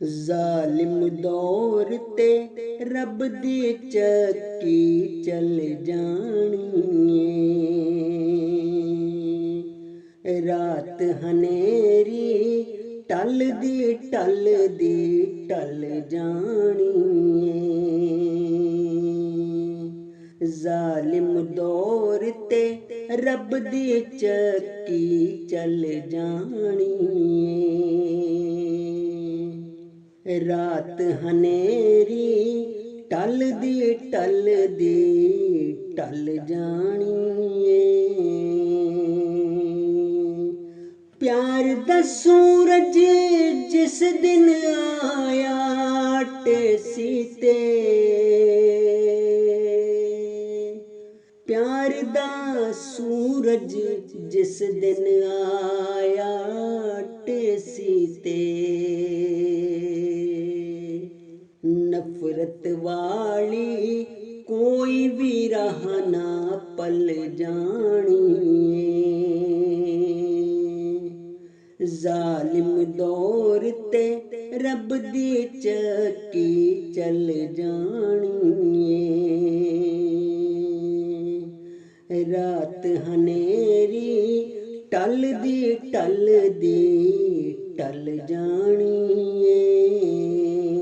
ਜ਼ਾਲਿਮ ਦੌਰ ਤੇ ਰੱਬ ਦੀ ਚੱਕੀ ਚੱਲ ਜਾਣੀ ਏ। ਰਾਤ ਹਨੇਰੀ ਟਲਦੀ ਟਲਦੀ ਟਲ ਜਾਣੀ ਏ। ਜ਼ਾਲਿਮ ਦੌਰ ਤੇ ਰੱਬ ਦੀ ਚੱਕੀ ਚੱਲ ਜਾਣੀ ਏ। ਰਾਤ ਹਨੇਰੀ ਟਲਦੀ ਟਲਦੀ ਟਲ ਜਾਣੀ ਏ। प्यार दा सूरज जिस दिन आया टेसी ते, प्यार दा सूरज जिस दिन आया टेसी ते, नफरत वाली कोई भी राह ना पल जानी ਏ। ਜ਼ਾਲਿम ਦੌਰ ਤੇ ਰੱਬ ਦੀ ਚੱਕੀ ਚੱਲ ਜਾਣੀ ਏ। ਰਾਤ ਹਨੇਰੀ ਟਲਦੀ ਟਲਦੀ ਟਲ ਜਾਣੀ ਏ।